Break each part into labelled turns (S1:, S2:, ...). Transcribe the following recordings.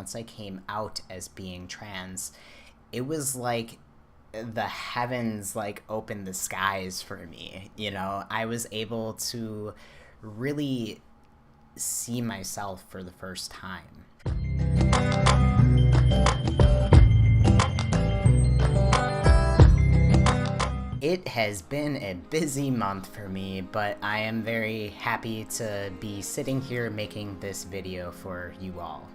S1: once I came out as being trans, it was like the heavens like opened the skies for me. You know, I was able to really see myself for the first time. It has been a busy month for me, but I am very happy to be sitting here making this video for you all.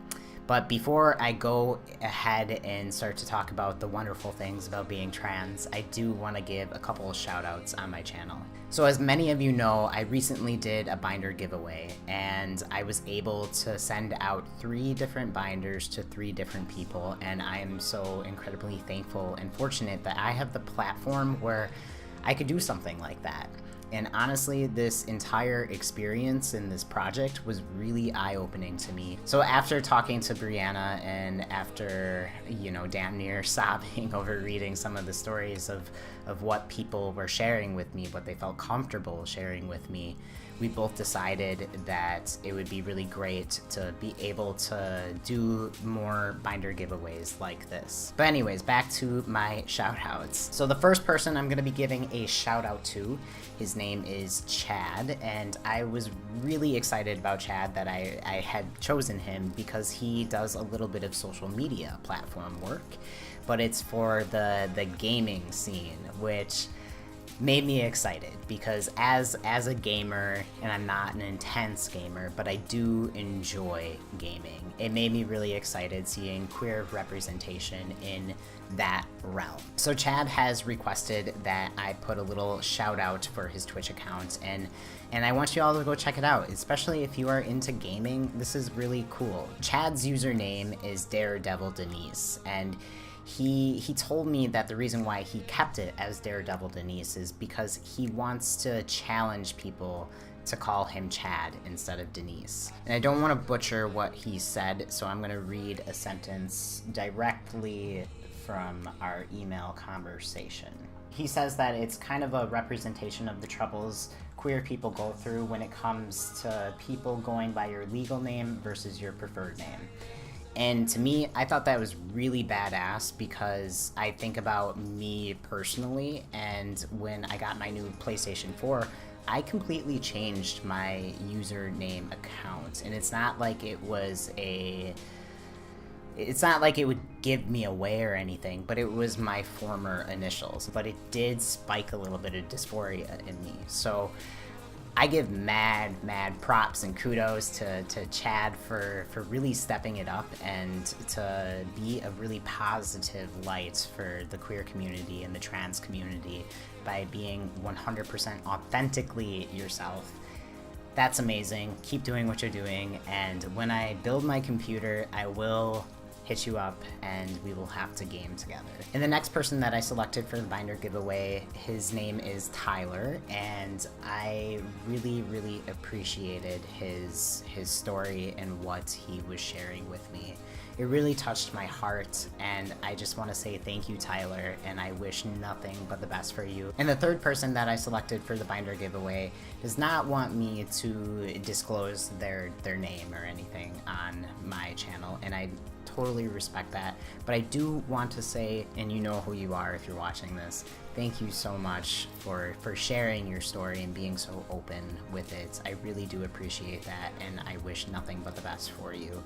S1: But before I go ahead and start to talk about the wonderful things about being trans, I do want to give a couple of shout outs on my channel. So as many of you know, I recently did a binder giveaway, and I was able to send out 3 different binders to 3 different people, and I am so incredibly thankful and fortunate that I have the platform where I could do something like that. And honestly, this entire experience in this project was really eye-opening to me. So after talking to Brianna and after, you know, damn near sobbing over reading some of the stories of what people were sharing with me, what they felt comfortable sharing with me, we both decided that it would be really great to be able to do more binder giveaways like this. But anyways, back to my shout outs. So the first person I'm going to be giving a shout out to, his name is Chad, and I was really excited about Chad that I had chosen him because he does a little bit of social media platform work, but it's for the gaming scene, which made me excited because as a gamer, and I'm not an intense gamer, but I do enjoy gaming, it made me really excited seeing queer representation in that realm. So Chad has requested that I put a little shout out for his Twitch account, and I want you all to go check it out, especially if you are into gaming. This is really cool. Chad's username is Daredevil Denise, and he told me that the reason why he kept it as Daredevil Denise is because he wants to challenge people to call him Chad instead of Denise. And I don't want to butcher what he said, so I'm going to read a sentence directly from our email conversation. He says that it's kind of a representation of the troubles queer people go through when it comes to people going by your legal name versus your preferred name. And to me, I thought that was really badass because I think about me personally, and when I got my new PlayStation 4, I completely changed my username account. And it's not like it would give me away or anything, but it was my former initials. But it did spike a little bit of dysphoria in me. So I give mad props and kudos to Chad for really stepping it up and to be a really positive light for the queer community and the trans community by being 100% authentically yourself. That's amazing. Keep doing what you're doing, and when I build my computer, I will hit you up and we will have to game together. And the next person that I selected for the binder giveaway, his name is Tyler, and I really appreciated his story and what he was sharing with me. It really touched my heart, and I just want to say thank you, Tyler, and I wish nothing but the best for you. And the third person that I selected for the binder giveaway does not want me to disclose their name or anything on my channel, and I totally respect that, but I do want to say, and you know who you are if you're watching this, thank you so much for sharing your story and being so open with it. I really do appreciate that, and I wish nothing but the best for you.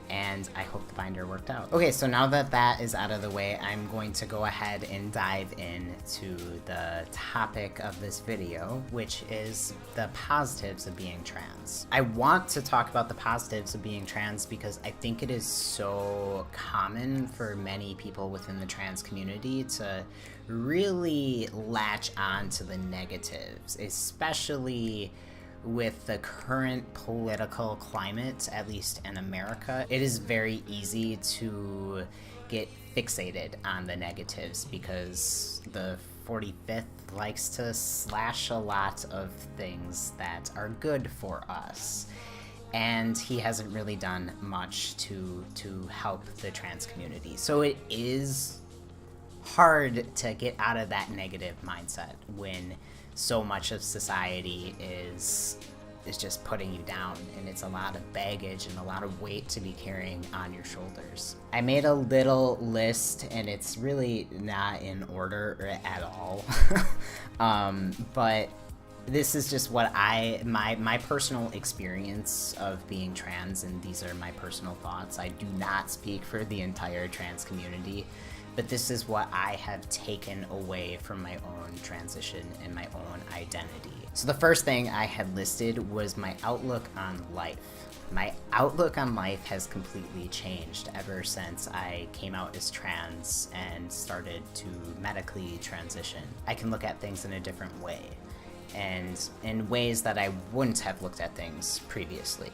S1: And I hope the binder worked out. Okay, so now that that is out of the way, I'm going to go ahead and dive into the topic of this video, which is the positives of being trans. I want to talk about the positives of being trans because I think it is so common for many people within the trans community to really latch on to the negatives, especially with the current political climate, at least in America. It is very easy to get fixated on the negatives because the 45th likes to slash a lot of things that are good for us. And he hasn't really done much to help the trans community. So it is hard to get out of that negative mindset when so much of society is is just putting you down, and it's a lot of baggage and a lot of weight to be carrying on your shoulders. I made a little list, and it's really not in order at all. But this is just what my personal experience of being trans, and these are my personal thoughts. I do not speak for the entire trans community, but this is what I have taken away from my own transition and my own identity. So the first thing I had listed was my outlook on life. My outlook on life has completely changed ever since I came out as trans and started to medically transition. I can look at things in a different way, and in ways that I wouldn't have looked at things previously.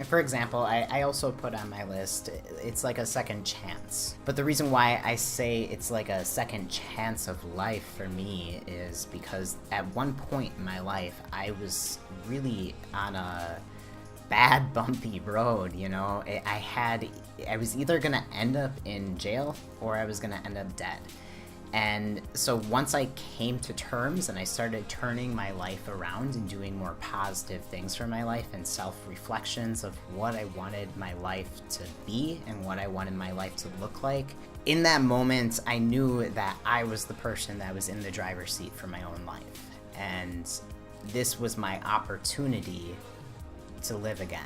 S1: For example, I also put on my list, it's like a second chance. But the reason why I say it's like a second chance of life for me is because at one point in my life, I was really on a bad, bumpy road, you know? I was either gonna end up in jail or I was gonna end up dead. And so once I came to terms and I started turning my life around and doing more positive things for my life and self-reflections of what I wanted my life to be and what I wanted my life to look like, in that moment I knew that I was the person that was in the driver's seat for my own life. And this was my opportunity to live again.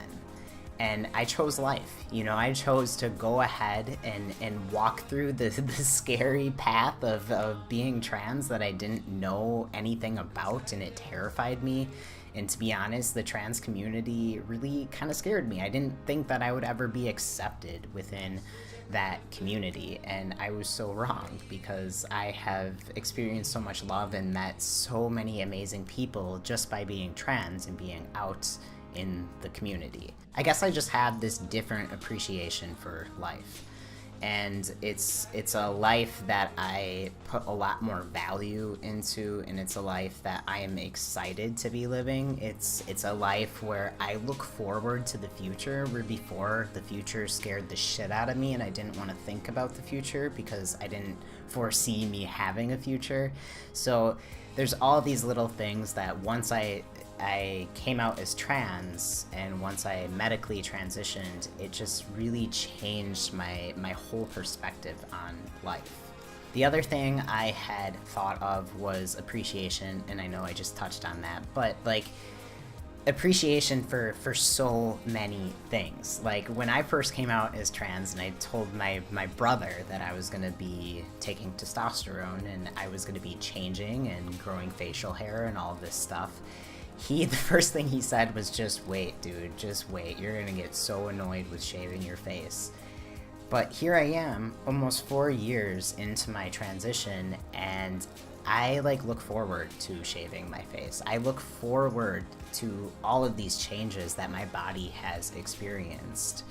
S1: And I chose life, you know, I chose to go ahead and walk through the scary path of being trans that I didn't know anything about, and it terrified me. And to be honest, the trans community really kind of scared me. I didn't think that I would ever be accepted within that community, and I was so wrong, because I have experienced so much love and met so many amazing people just by being trans and being out in the community. I guess I just have this different appreciation for life, and it's a life that I put a lot more value into, and it's a life that I am excited to be living. It's a life where I look forward to the future, where before the future scared the shit out of me and I didn't want to think about the future because I didn't foresee me having a future. So there's all these little things that once I came out as trans and once I medically transitioned, it just really changed my whole perspective on life. The other thing I had thought of was appreciation, and I know I just touched on that, but like appreciation for so many things. Like when I first came out as trans and I told my brother that I was going to be taking testosterone and I was going to be changing and growing facial hair and all this stuff, the first thing he said was, just wait, dude, just wait. You're gonna get so annoyed with shaving your face. But here I am, almost 4 years into my transition, and I look forward to shaving my face. I look forward to all of these changes that my body has experienced.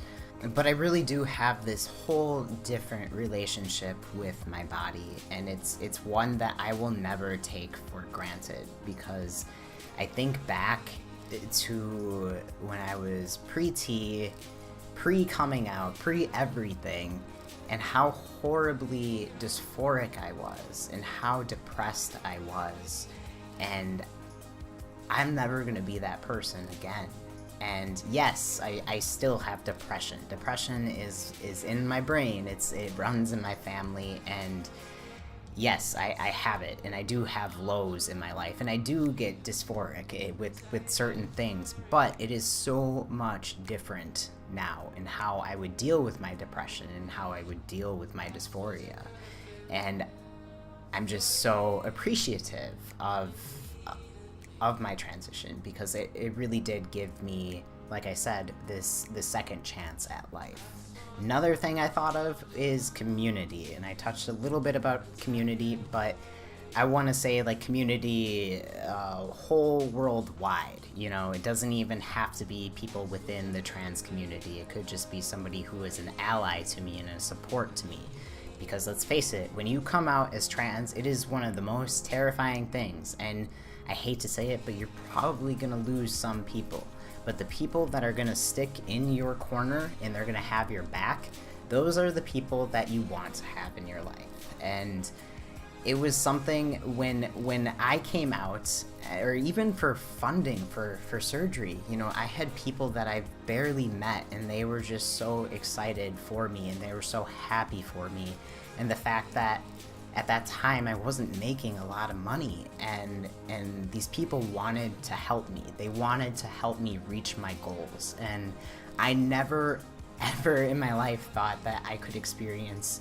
S1: But I really do have this whole different relationship with my body, and it's one that I will never take for granted, because I think back to when I was pre-T, pre-coming out, pre-everything, and how horribly dysphoric I was and how depressed I was. And I'm never going to be that person again. And yes, I still have depression. Depression is in my brain. It runs in my family, and yes, I have it, and I do have lows in my life, and I do get dysphoric with certain things, but it is so much different now in how I would deal with my depression and how I would deal with my dysphoria. And I'm just so appreciative of my transition, because it really did give me, like I said, this second chance at life. Another thing I thought of is community, and I touched a little bit about community, but I want to say community whole worldwide. You know, it doesn't even have to be people within the trans community. It could just be somebody who is an ally to me and a support to me. Because let's face it, when you come out as trans, it is one of the most terrifying things, and I hate to say it, but you're probably gonna lose some people. But the people that are gonna stick in your corner and they're gonna have your back, those are the people that you want to have in your life. And it was something when I came out, or even for funding for surgery, you know, I had people that I barely met and they were just so excited for me and they were so happy for me. And the fact that at that time I wasn't making a lot of money, and these people wanted to help me. They wanted to help me reach my goals, and I never ever in my life thought that I could experience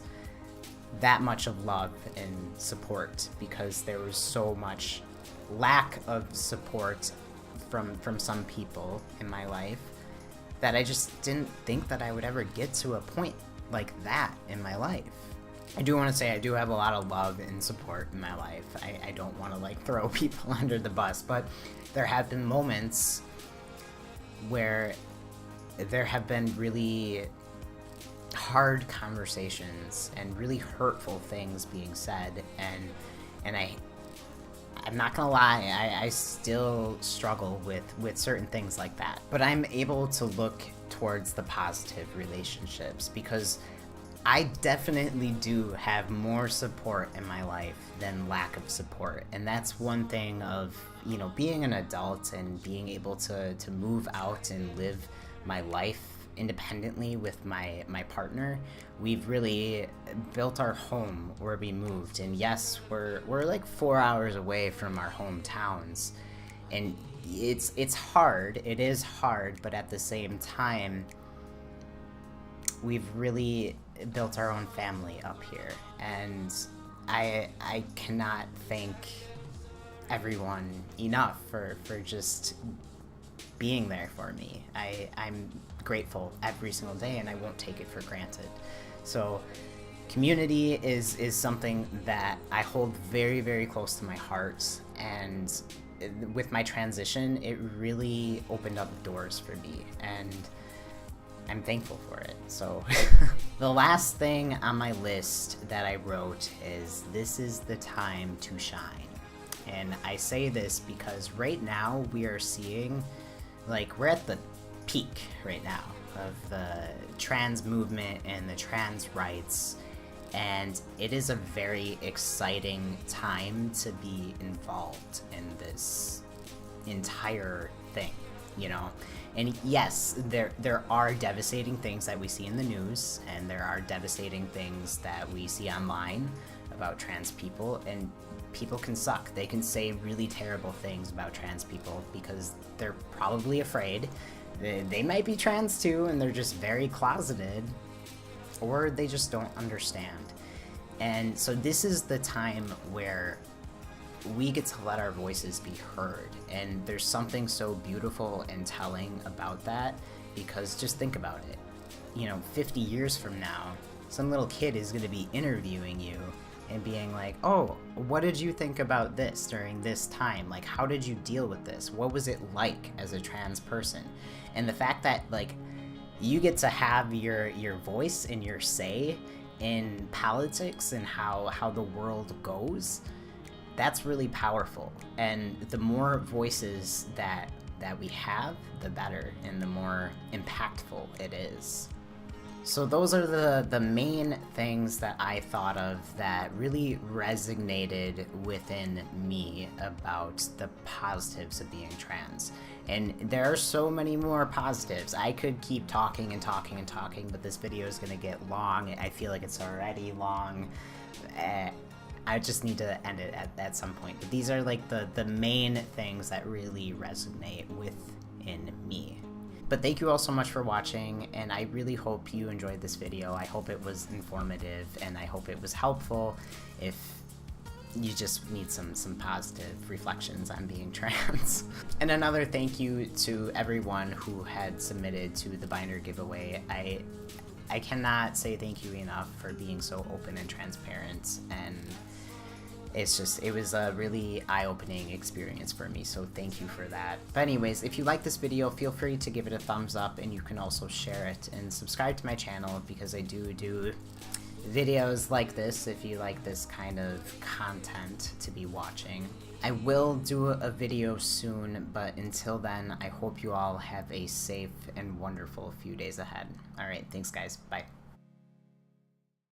S1: that much of love and support, because there was so much lack of support from some people in my life that I just didn't think that I would ever get to a point like that in my life. I do want to say I do have a lot of love and support in my life. I don't want to like throw people under the bus, but there have been moments where there have been really hard conversations and really hurtful things being said, and I'm not gonna lie, I still struggle with certain things like that. But I'm able to look towards the positive relationships, because I definitely do have more support in my life than lack of support. And that's one thing of, you know, being an adult and being able to move out and live my life independently with my partner. We've really built our home where we moved, and yes, we're like 4 hours away from our hometowns, and it's hard. It is hard, but at the same time, we've really built our own family up here, and I cannot thank everyone enough for just being there for me. I'm grateful every single day, and I won't take it for granted. So community is something that I hold very, very close to my heart, and with my transition, it really opened up doors for me, and I'm thankful for it. So the last thing on my list that I wrote is, this is the time to shine. And I say this because right now we are seeing, like, we're at the peak right now of the trans movement and the trans rights, and it is a very exciting time to be involved in this entire thing, you know. And yes, there are devastating things that we see in the news, and there are devastating things that we see online about trans people, and people can suck. They can say really terrible things about trans people because they're probably afraid. They might be trans too, and they're just very closeted, or they just don't understand. And so this is the time where we get to let our voices be heard, and there's something so beautiful and telling about that, because just think about it. You know, 50 years from now, some little kid is going to be interviewing you and being like, oh, what did you think about this during this time? Like, how did you deal with this? What was it like as a trans person? And the fact that, like, you get to have your voice and your say in politics and how the world goes, that's really powerful. And the more voices that we have, the better, and the more impactful it is. So those are the main things that I thought of that really resonated within me about the positives of being trans. And there are so many more positives. I could keep talking and talking and talking, but this video is going to get long. I feel like it's already long. I just need to end it at some point. But these are like the main things that really resonate within me. But thank you all so much for watching, and I really hope you enjoyed this video. I hope it was informative, and I hope it was helpful if you just need some positive reflections on being trans. And another thank you to everyone who had submitted to the binder giveaway. I cannot say thank you enough for being so open and transparent, and it was a really eye-opening experience for me, so thank you for that. But anyways, if you like this video, feel free to give it a thumbs up, and you can also share it and subscribe to my channel, because I do videos like this if you like this kind of content to be watching. I will do a video soon, but until then, I hope you all have a safe and wonderful few days ahead. Alright, thanks guys, bye.